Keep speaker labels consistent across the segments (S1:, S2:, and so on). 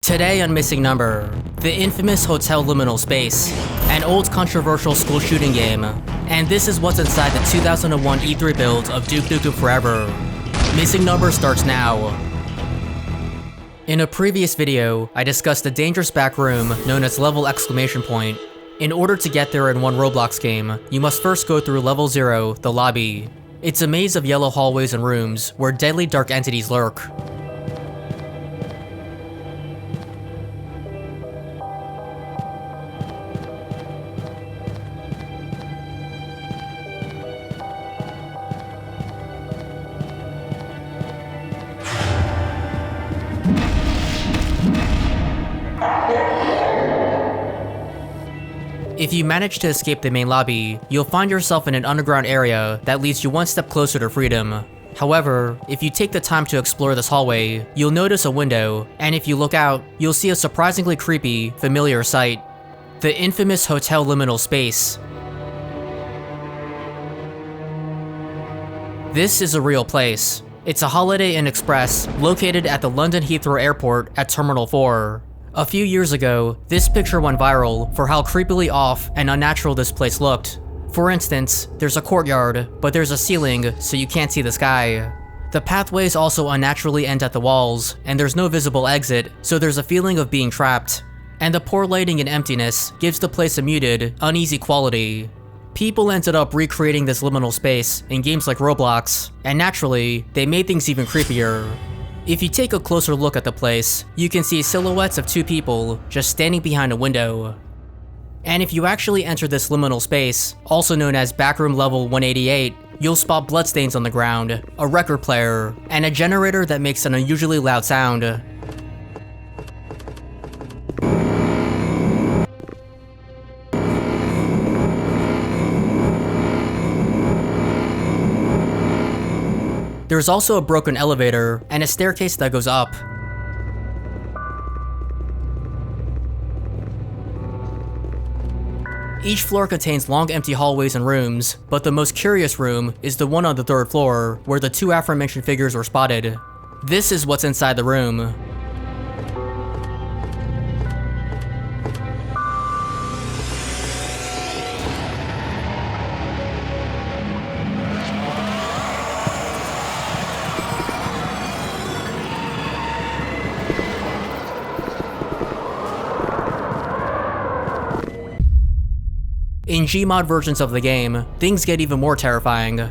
S1: Today on Missing Number, the infamous Hotel Liminal Space, an old controversial school shooting game, and this is what's inside the 2001 E3 build of Duke Nukem Forever. Missing Number starts now. In a previous video, I discussed a dangerous back room known as Level Exclamation Point. In order to get there in one Roblox game, you must first go through Level 0, the lobby. It's a maze of yellow hallways and rooms where deadly dark entities lurk. If you manage to escape the main lobby, you'll find yourself in an underground area that leads you one step closer to freedom. However, if you take the time to explore this hallway, you'll notice a window, and if you look out, you'll see a surprisingly creepy, familiar sight: the infamous Hotel Liminal Space. This is a real place. It's a Holiday Inn Express located at the London Heathrow Airport at Terminal 4. A few years ago, this picture went viral for how creepily off and unnatural this place looked. For instance, there's a courtyard, but there's a ceiling, so you can't see the sky. The pathways also unnaturally end at the walls, and there's no visible exit, so there's a feeling of being trapped. And the poor lighting and emptiness gives the place a muted, uneasy quality. People ended up recreating this liminal space in games like Roblox, and naturally, they made things even creepier. If you take a closer look at the place, you can see silhouettes of two people just standing behind a window. And if you actually enter this liminal space, also known as Backroom Level 188, you'll spot bloodstains on the ground, a record player, and a generator that makes an unusually loud sound. There's also a broken elevator and a staircase that goes up. Each floor contains long empty hallways and rooms, but the most curious room is the one on the third floor, where the two aforementioned figures were spotted. This is what's inside the room. In GMod versions of the game, things get even more terrifying.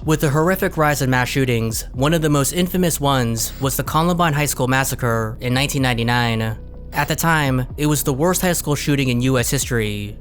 S1: With the horrific rise in mass shootings, one of the most infamous ones was the Columbine High School Massacre in 1999. At the time, it was the worst high school shooting in US history.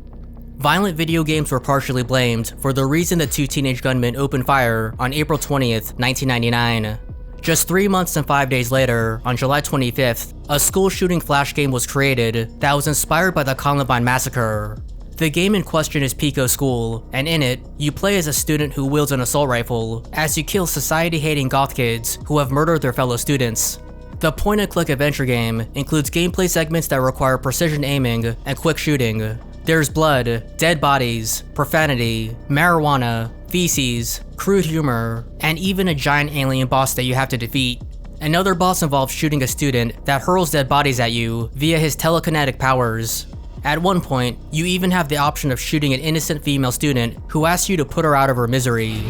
S1: Violent video games were partially blamed for the reason the two teenage gunmen opened fire on April 20th, 1999. Just 3 months and 5 days later, on July 25th, a school shooting flash game was created that was inspired by the Columbine massacre. The game in question is Pico School, and in it, you play as a student who wields an assault rifle as you kill society-hating goth kids who have murdered their fellow students. The point-and-click adventure game includes gameplay segments that require precision aiming and quick shooting. There's blood, dead bodies, profanity, marijuana, feces, crude humor, and even a giant alien boss that you have to defeat. Another boss involves shooting a student that hurls dead bodies at you via his telekinetic powers. At one point, you even have the option of shooting an innocent female student who asks you to put her out of her misery.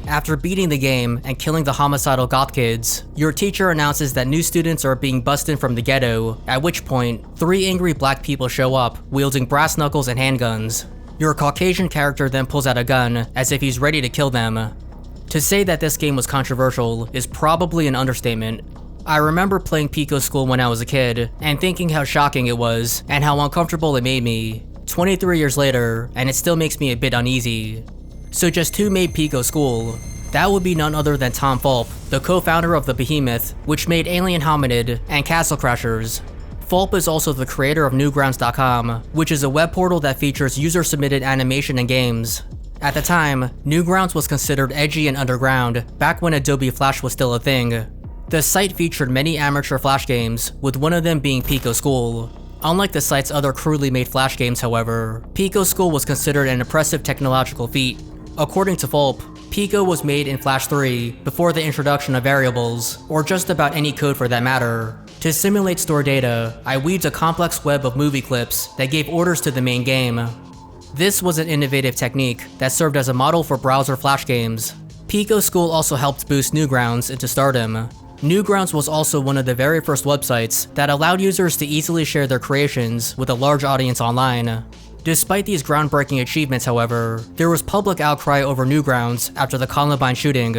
S1: After beating the game and killing the homicidal goth kids, your teacher announces that new students are being bussed in from the ghetto, at which point, 3 angry black people show up, wielding brass knuckles and handguns. Your Caucasian character then pulls out a gun, as if he's ready to kill them. To say that this game was controversial is probably an understatement. I remember playing Pico School when I was a kid, and thinking how shocking it was, and how uncomfortable it made me. 23 years later, and it still makes me a bit uneasy. So just who made Pico School? That would be none other than Tom Fulp, the co-founder of the Behemoth, which made Alien Hominid and Castle Crashers. Fulp is also the creator of Newgrounds.com, which is a web portal that features user-submitted animation and games. At the time, Newgrounds was considered edgy and underground, back when Adobe Flash was still a thing. The site featured many amateur Flash games, with one of them being Pico School. Unlike the site's other crudely made Flash games, however, Pico School was considered an impressive technological feat. According to Fulp, Pico was made in Flash 3 before the introduction of variables, or just about any code for that matter. To simulate store data, I weaved a complex web of movie clips that gave orders to the main game. This was an innovative technique that served as a model for browser Flash games. Pico School also helped boost Newgrounds into stardom. Newgrounds was also one of the very first websites that allowed users to easily share their creations with a large audience online. Despite these groundbreaking achievements, however, there was public outcry over Newgrounds after the Columbine shooting.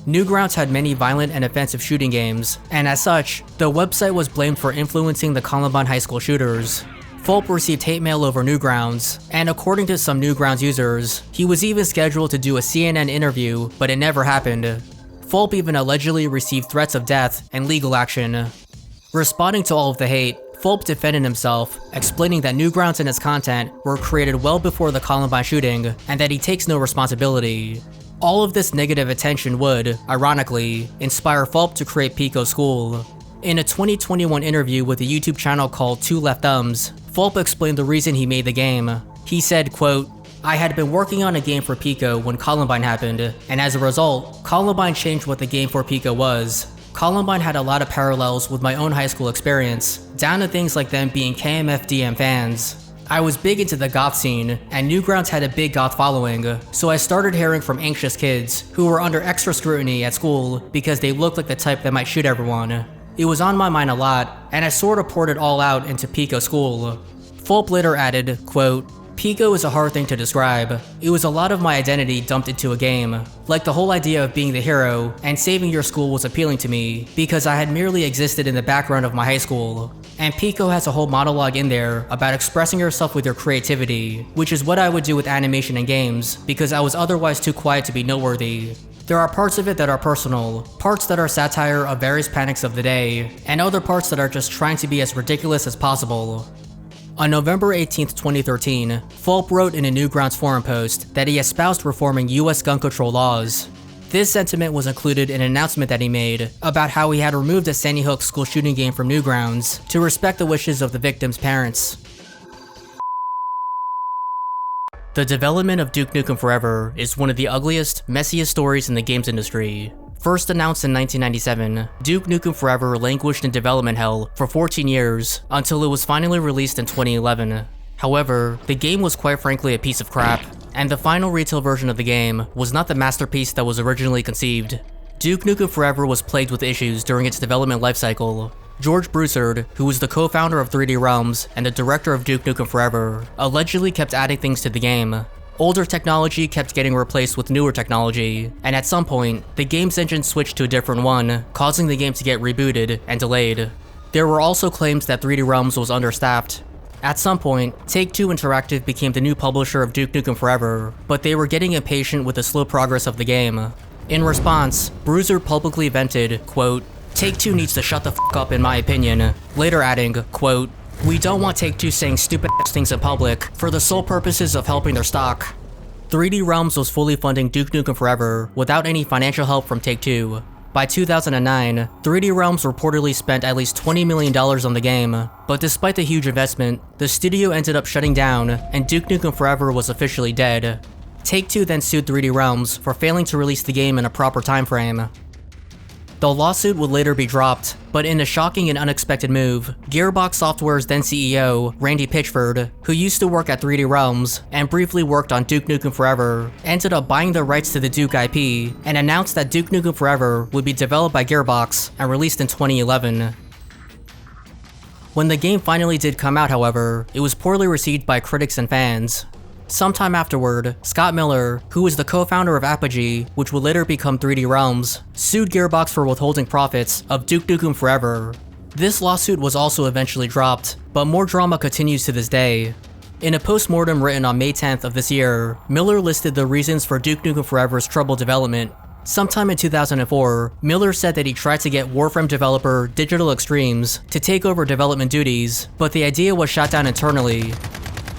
S1: Newgrounds had many violent and offensive shooting games, and as such, the website was blamed for influencing the Columbine high school shooters. Fulp received hate mail over Newgrounds, and according to some Newgrounds users, he was even scheduled to do a CNN interview, but it never happened. Fulp even allegedly received threats of death and legal action. Responding to all of the hate, Fulp defended himself, explaining that Newgrounds and its content were created well before the Columbine shooting, and that he takes no responsibility. All of this negative attention would, ironically, inspire Fulp to create Pico School. In a 2021 interview with a YouTube channel called Two Left Thumbs, Fulp explained the reason he made the game. He said, quote, "I had been working on a game for Pico when Columbine happened, and as a result, Columbine changed what the game for Pico was. Columbine had a lot of parallels with my own high school experience, down to things like them being KMFDM fans. I was big into the goth scene, and Newgrounds had a big goth following, so I started hearing from anxious kids who were under extra scrutiny at school because they looked like the type that might shoot everyone. It was on my mind a lot, and I sort of poured it all out into Pico School." Fulp later added, quote, "Pico is a hard thing to describe. It was a lot of my identity dumped into a game. Like the whole idea of being the hero and saving your school was appealing to me because I had merely existed in the background of my high school. And Pico has a whole monologue in there about expressing yourself with your creativity, which is what I would do with animation and games because I was otherwise too quiet to be noteworthy. There are parts of it that are personal, parts that are satire of various panics of the day, and other parts that are just trying to be as ridiculous as possible." On November 18, 2013, Fulp wrote in a Newgrounds forum post that he espoused reforming US gun control laws. This sentiment was included in an announcement that he made about how he had removed a Sandy Hook school shooting game from Newgrounds to respect the wishes of the victims' parents. The development of Duke Nukem Forever is one of the ugliest, messiest stories in the games industry. First announced in 1997, Duke Nukem Forever languished in development hell for 14 years until it was finally released in 2011. However, the game was quite frankly a piece of crap, and the final retail version of the game was not the masterpiece that was originally conceived. Duke Nukem Forever was plagued with issues during its development lifecycle. George Broussard, who was the co-founder of 3D Realms and the director of Duke Nukem Forever, allegedly kept adding things to the game. Older technology kept getting replaced with newer technology, and at some point, the game's engine switched to a different one, causing the game to get rebooted and delayed. There were also claims that 3D Realms was understaffed. At some point, Take-Two Interactive became the new publisher of Duke Nukem Forever, but they were getting impatient with the slow progress of the game. In response, Bruiser publicly vented, quote, "Take-Two needs to shut the f*** up in my opinion," later adding, quote, "We don't want Take-Two saying stupid ass things in public for the sole purposes of helping their stock." 3D Realms was fully funding Duke Nukem Forever without any financial help from Take-Two. By 2009, 3D Realms reportedly spent at least $20 million on the game, but despite the huge investment, the studio ended up shutting down and Duke Nukem Forever was officially dead. Take-Two then sued 3D Realms for failing to release the game in a proper time frame. The lawsuit would later be dropped, but in a shocking and unexpected move, Gearbox Software's then CEO, Randy Pitchford, who used to work at 3D Realms and briefly worked on Duke Nukem Forever, ended up buying the rights to the Duke IP and announced that Duke Nukem Forever would be developed by Gearbox and released in 2011. When the game finally did come out, however, it was poorly received by critics and fans. Sometime afterward, Scott Miller, who was the co-founder of Apogee, which would later become 3D Realms, sued Gearbox for withholding profits of Duke Nukem Forever. This lawsuit was also eventually dropped, but more drama continues to this day. In a post-mortem written on May 10th of this year, Miller listed the reasons for Duke Nukem Forever's troubled development. Sometime in 2004, Miller said that he tried to get Warframe developer Digital Extremes to take over development duties, but the idea was shot down internally.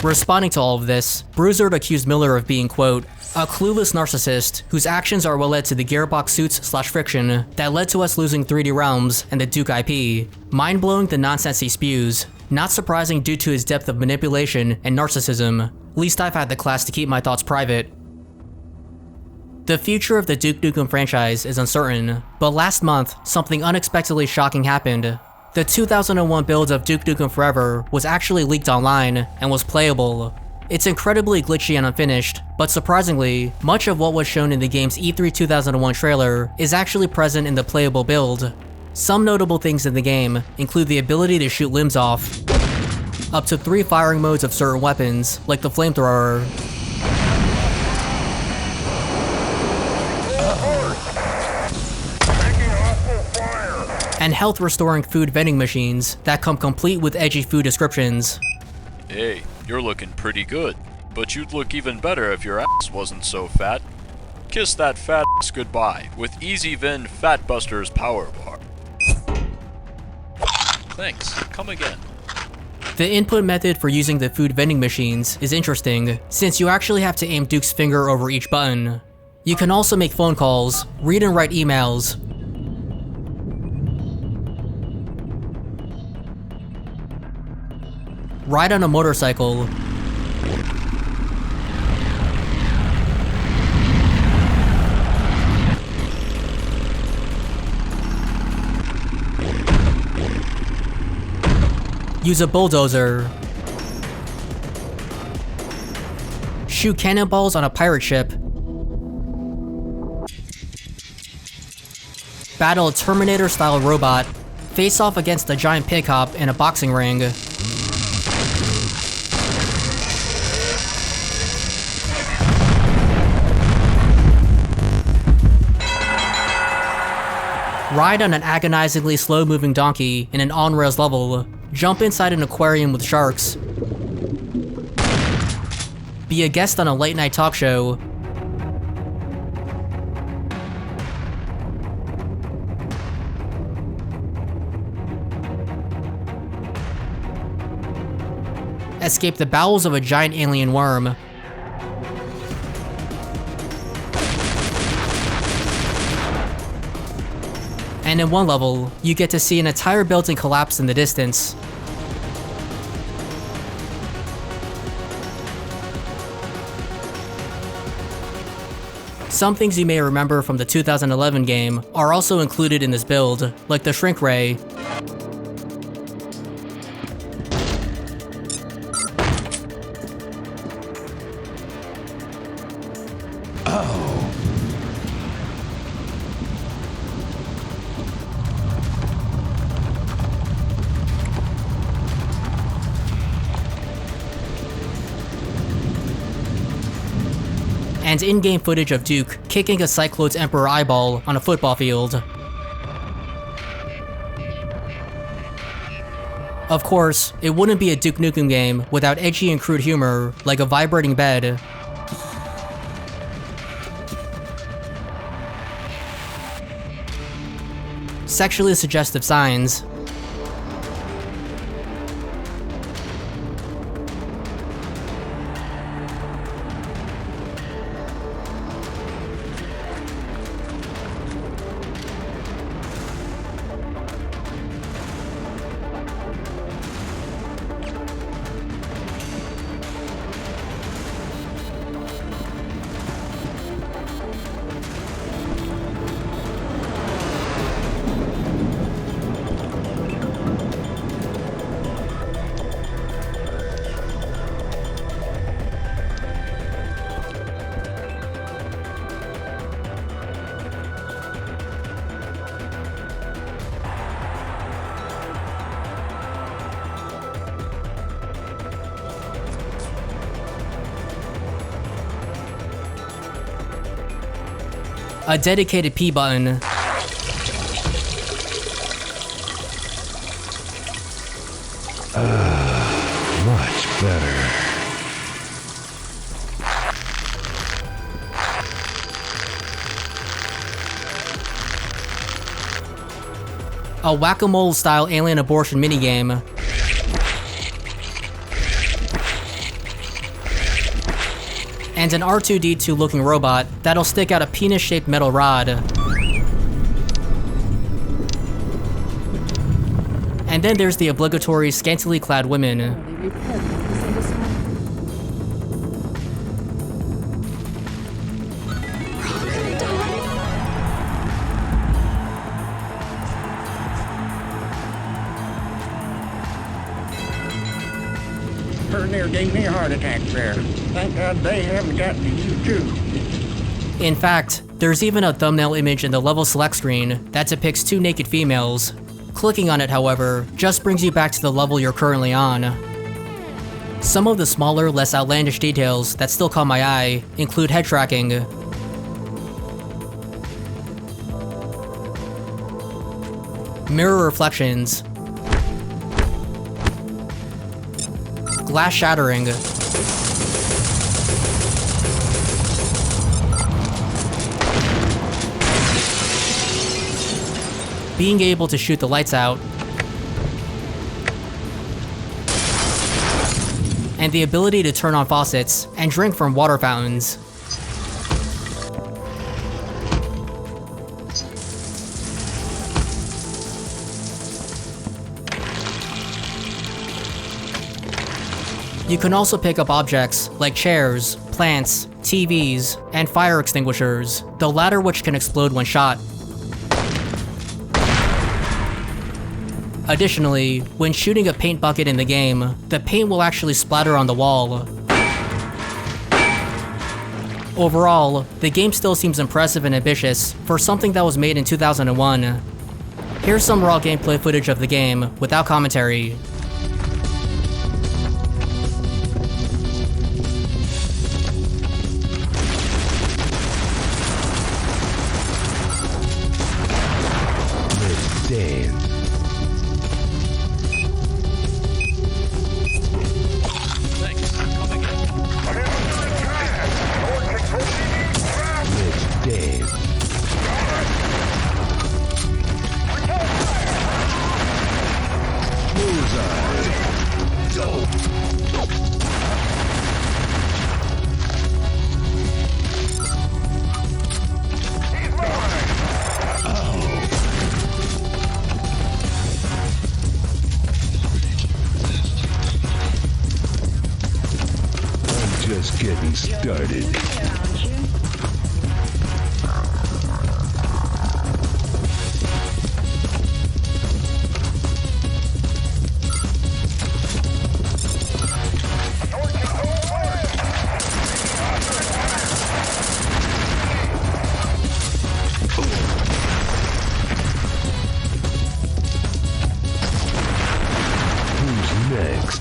S1: Responding to all of this, Bruiser accused Miller of being, quote, "a clueless narcissist whose actions are what led to the Gearbox suits/friction that led to us losing 3D Realms and the Duke IP. Mind-blowing the nonsense he spews. Not surprising due to his depth of manipulation and narcissism. Least I've had the class to keep my thoughts private." The future of the Duke Nukem franchise is uncertain, but last month, something unexpectedly shocking happened. The 2001 build of Duke Nukem Forever was actually leaked online and was playable. It's incredibly glitchy and unfinished, but surprisingly, much of what was shown in the game's E3 2001 trailer is actually present in the playable build. Some notable things in the game include the ability to shoot limbs off, up to 3 firing modes of certain weapons, like the flamethrower, and health restoring food vending machines that come complete with edgy food descriptions.
S2: Hey, you're looking pretty good, but you'd look even better if your ass wasn't so fat. Kiss that fat ass goodbye with Easy Vin Fat Buster's Power Bar. Thanks, come again.
S1: The input method for using the food vending machines is interesting, since you actually have to aim Duke's finger over each button. You can also make phone calls, read and write emails, ride on a motorcycle, use a bulldozer, shoot cannonballs on a pirate ship, battle a Terminator-style robot, face off against a giant pig cop in a boxing ring, ride on an agonizingly slow-moving donkey in an on-rails level, jump inside an aquarium with sharks, be a guest on a late-night talk show, escape the bowels of a giant alien worm, and in one level, you get to see an entire building collapse in the distance. Some things you may remember from the 2011 game are also included in this build, like the shrink ray, and in-game footage of Duke kicking a Cyclone's Emperor eyeball on a football field. Of course, it wouldn't be a Duke Nukem game without edgy and crude humor, like a vibrating bed. Sexually suggestive signs. A dedicated P button.
S3: Much better.
S1: A whack-a-mole style alien abortion minigame. And an R2-D2 looking robot that'll stick out a penis-shaped metal rod. And then there's the obligatory scantily clad women.
S4: Near gave me a heart attack there. Thank God they haven't gotten to you too.
S1: In fact, there's even a thumbnail image in the level select screen that depicts two naked females. Clicking on it, however, just brings you back to the level you're currently on. Some of the smaller, less outlandish details that still caught my eye include head tracking, mirror reflections, glass shattering, being able to shoot the lights out, and the ability to turn on faucets and drink from water fountains. You can also pick up objects like chairs, plants, TVs, and fire extinguishers, the latter which can explode when shot. Additionally, when shooting a paint bucket in the game, the paint will actually splatter on the wall. Overall, the game still seems impressive and ambitious for something that was made in 2001. Here's some raw gameplay footage of the game without commentary.
S3: Just getting started. Who's next?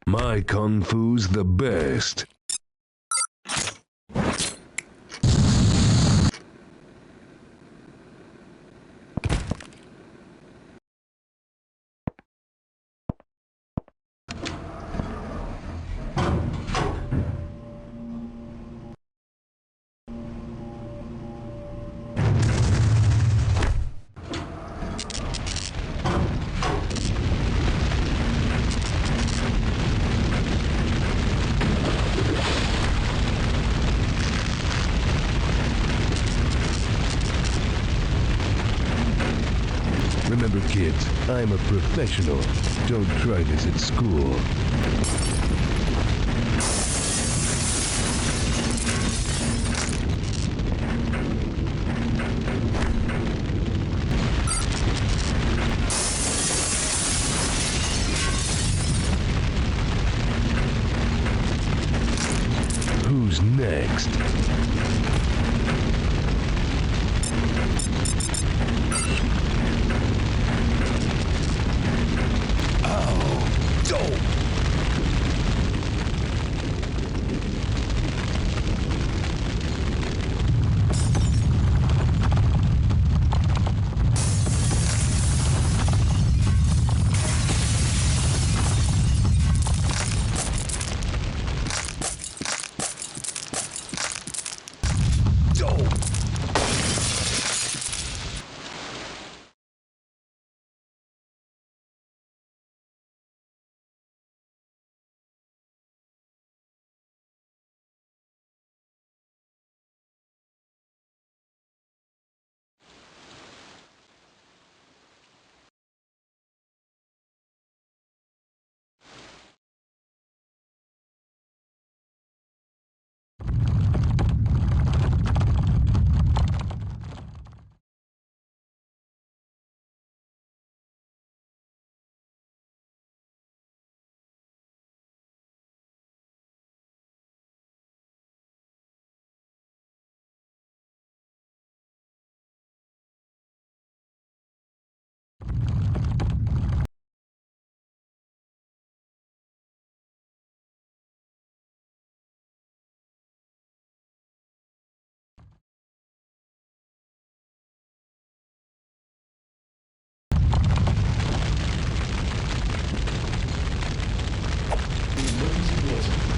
S3: My kung fu's the best. Remember, kids, I'm a professional. Don't try this at school. Who's next?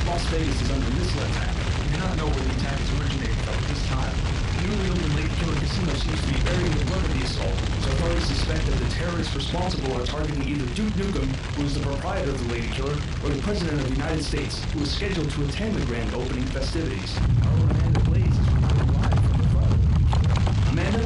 S5: Las Vegas is under missile attack. We do not know where the attack is originating from at this time. The newly opened Lady Killer Casino seems to be burying the brunt of the assault, so authorities suspect that the terrorists responsible are targeting either Duke Nukem, who is the proprietor of the Lady Killer, or the President of the United States, who is scheduled to attend the grand opening festivities. Our own Amanda Blaze is reporting live from the front of the Lady Killer. Amanda?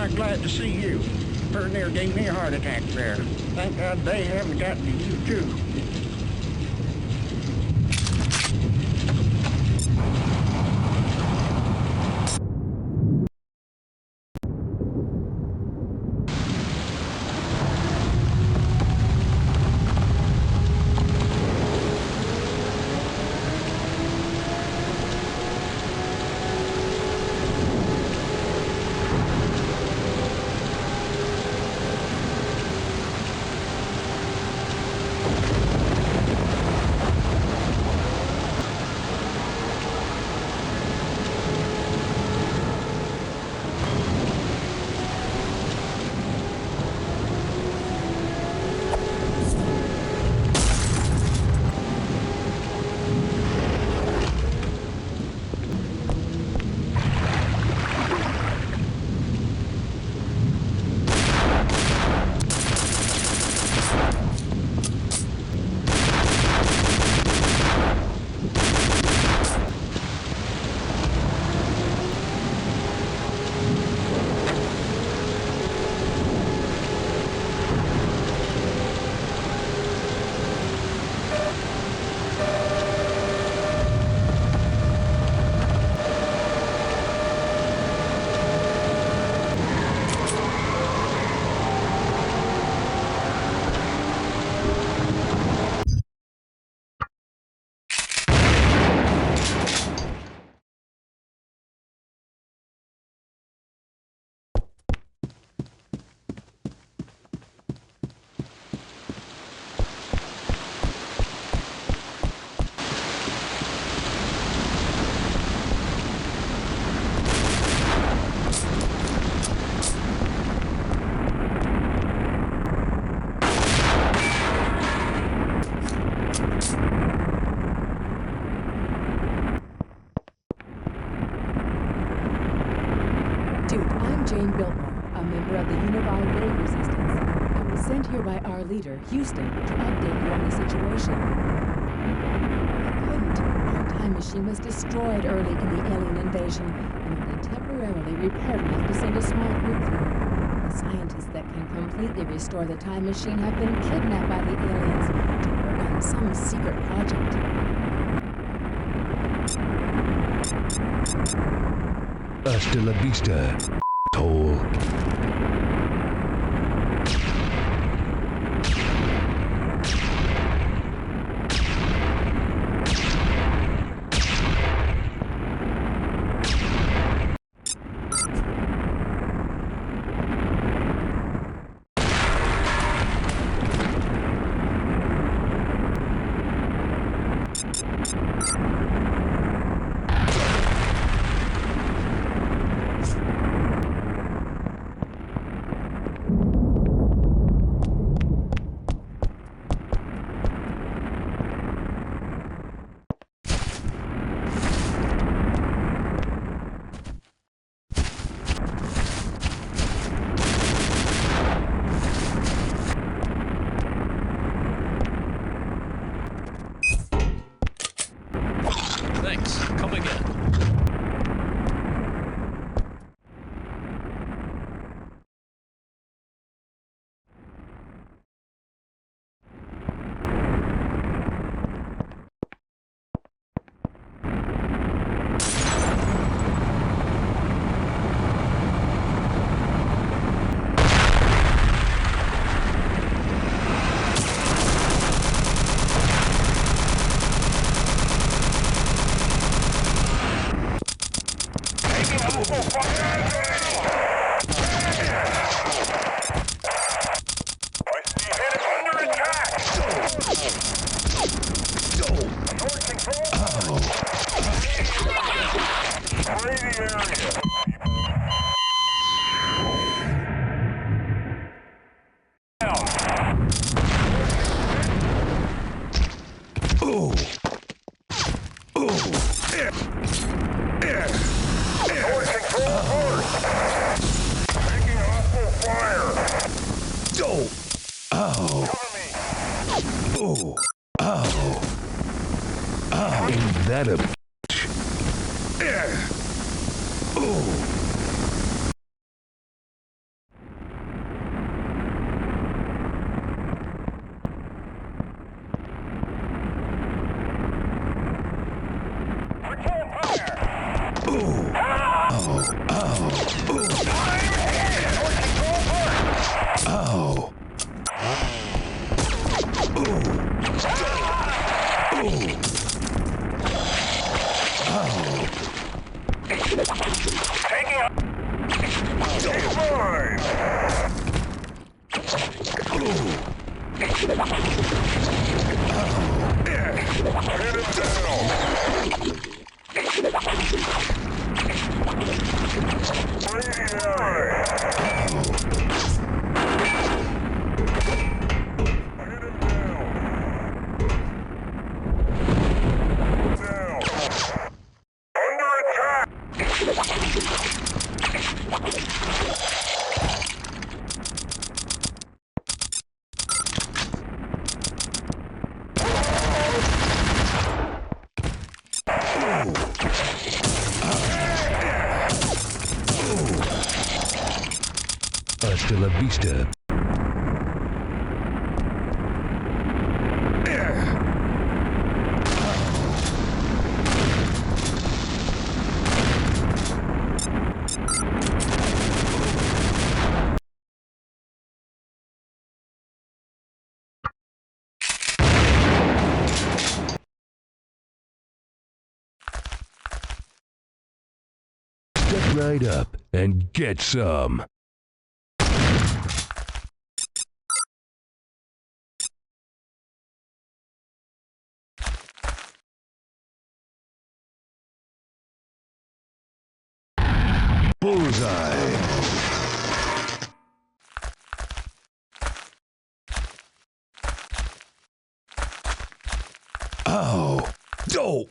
S4: I'm glad to see you. Pretty near gave me a heart attack there. Thank God they haven't gotten to you, too.
S6: Leader, Houston, to update you on the situation. I couldn't. Our time machine was destroyed early in the alien invasion and only temporarily repaired enough to send a small group through. The scientists that can completely restore the time machine have been kidnapped by the aliens to work on some secret project.
S3: Hasta la vista, toll.
S2: Thanks. Come again. Ain't that a bitch?
S3: Hasta la vista. Step right up and get some. Bullseye. Oh. Oh.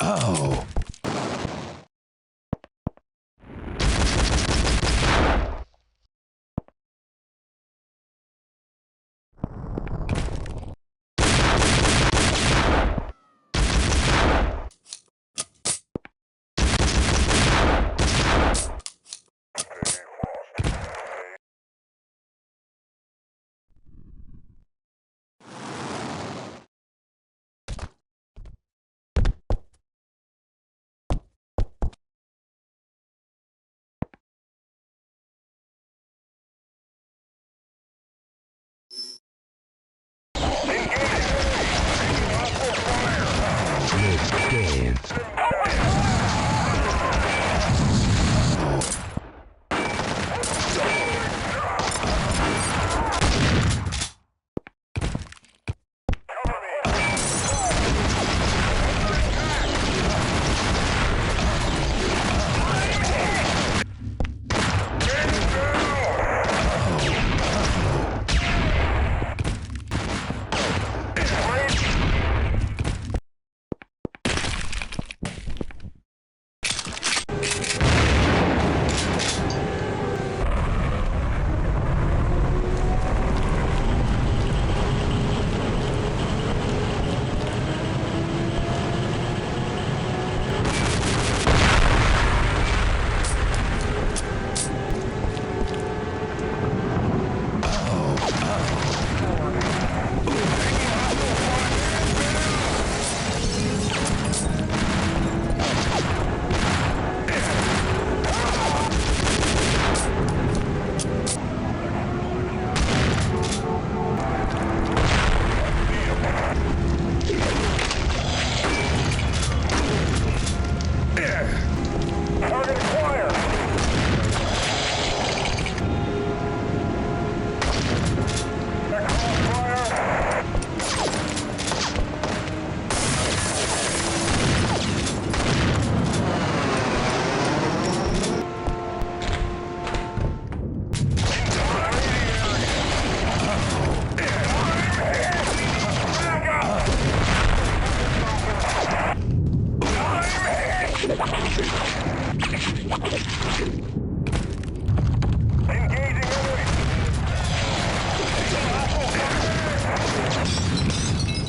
S3: Oh. Let's dance.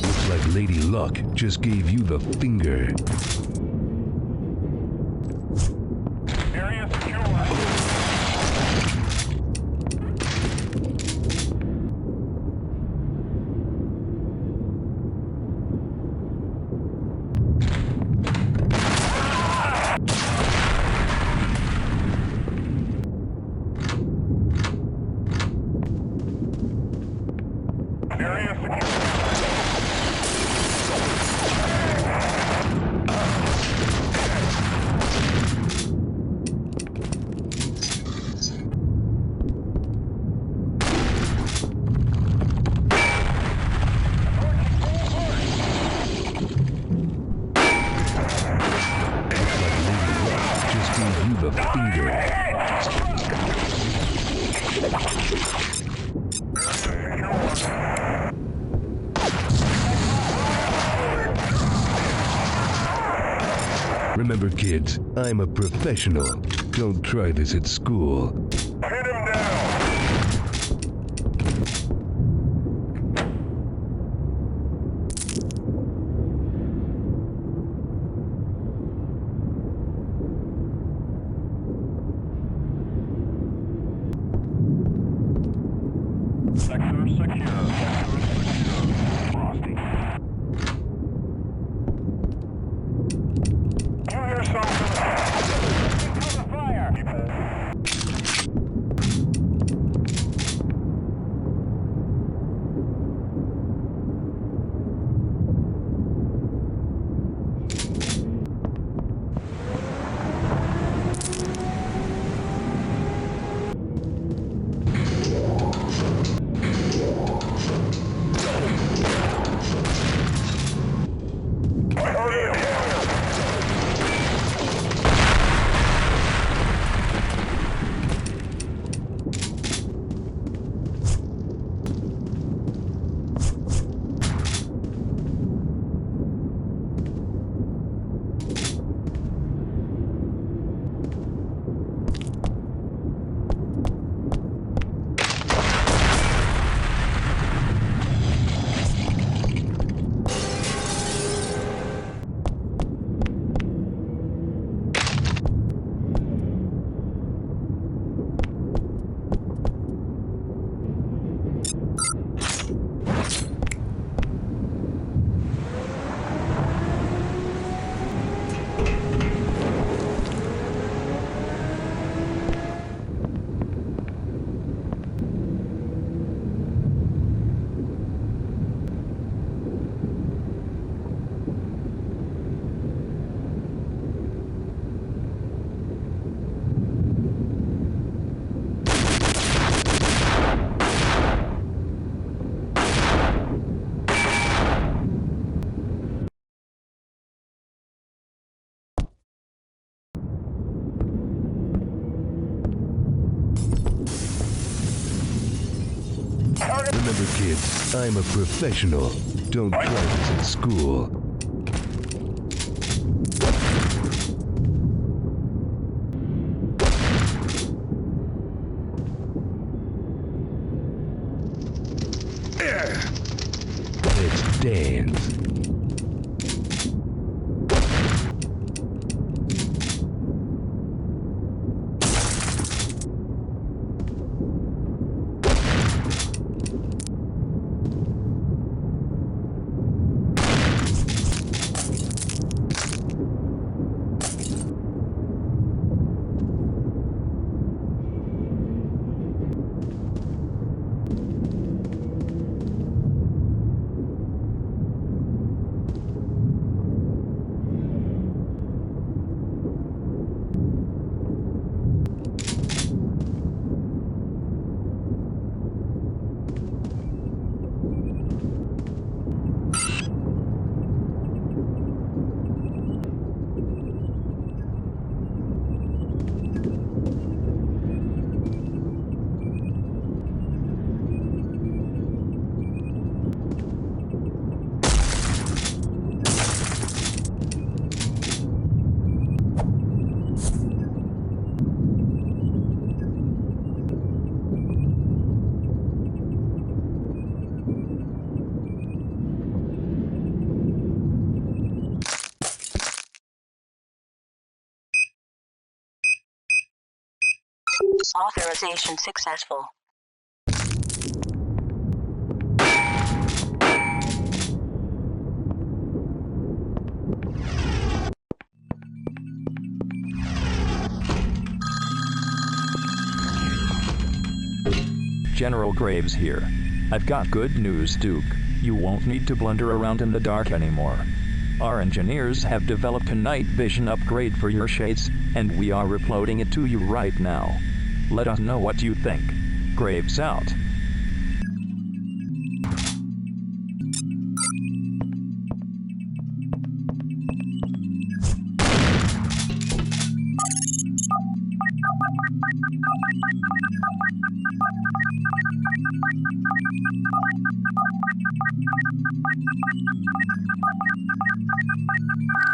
S3: Looks like Lady Luck just gave you the finger.
S7: Area secure. Area secure.
S3: Just gave you the finger. Remember, kids, I'm a professional. Don't try this at school.
S7: Hit him down. Sector secure. Frosty. You hear something? Cover fire.
S3: Remember, kids, I'm a professional. Don't try this at school. Let's dance.
S8: Authorization successful.
S9: General Graves here. I've got good news, Duke. You won't need to blunder around in the dark anymore. Our engineers have developed a night vision upgrade for your shades, and we are uploading it to you right now. Let us know what you think. Graves out.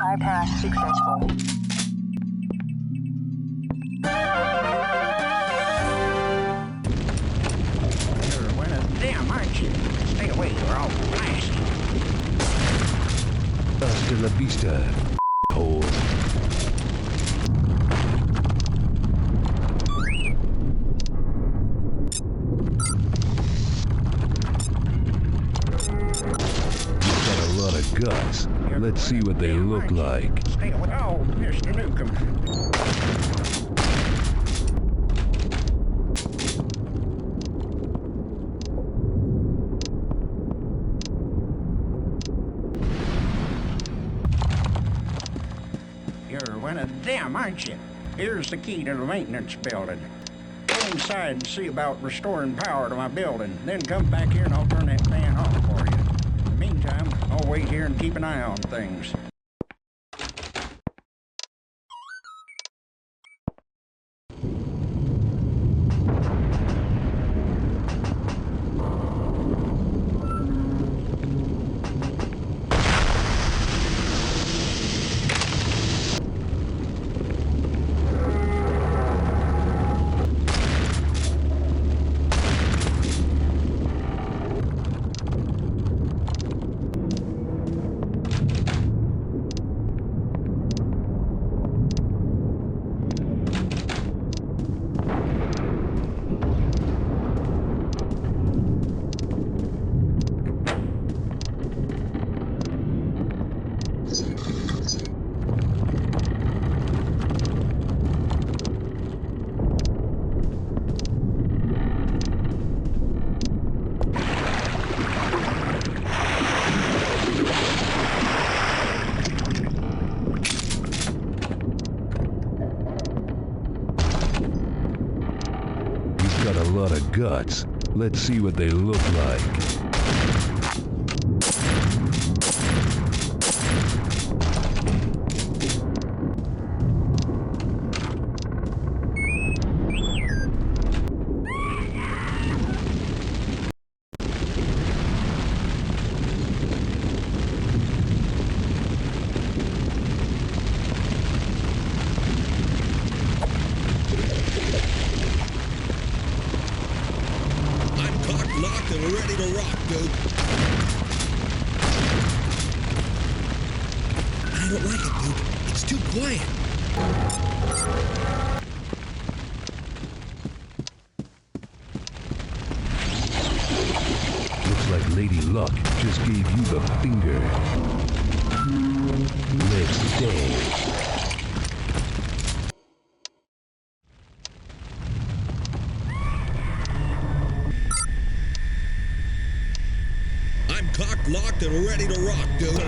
S8: Bypass successful.
S4: You're one of them, aren't you? Stay away, or I'll blast you.
S3: Hasta la vista, hole. You've got a lot of guts. Let's see what they look like.
S4: Stay away. Oh, Mr. Nukem. You're one of them, aren't you? Here's the key to the maintenance building. Go inside and see about restoring power to my building. Then come back here and I'll turn that fan off for you. In the meantime, I'll wait here and keep an eye on things.
S3: Got a lot of guts. Let's see what they look like.
S10: Locked and ready to rock, Duke. I don't like it, Duke. It's too quiet.
S3: Looks like Lady Luck just gave you the finger. Let's stay.
S10: Cocked, locked, and ready to rock, Duke.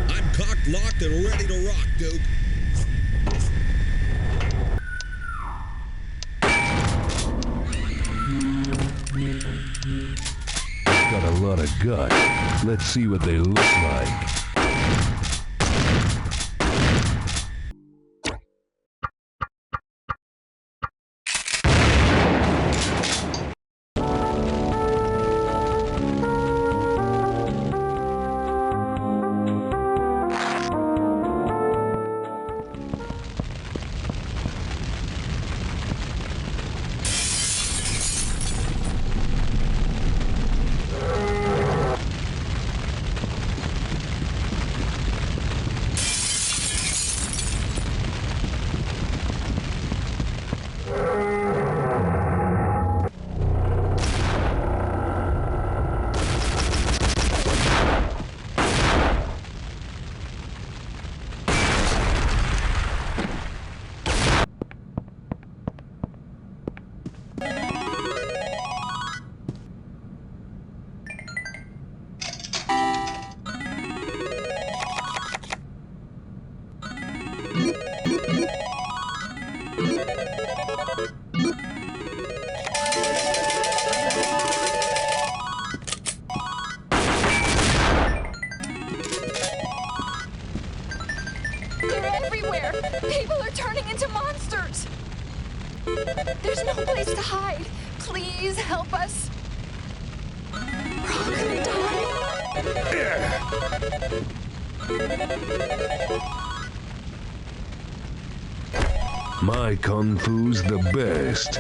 S10: I'm cocked, locked, and ready to rock, Duke.
S3: Got a lot of guts. Let's see what they look like.
S11: everywhere! People are turning into monsters! There's no place to hide. Please help us. We're all gonna die.
S3: My kung fu's the best.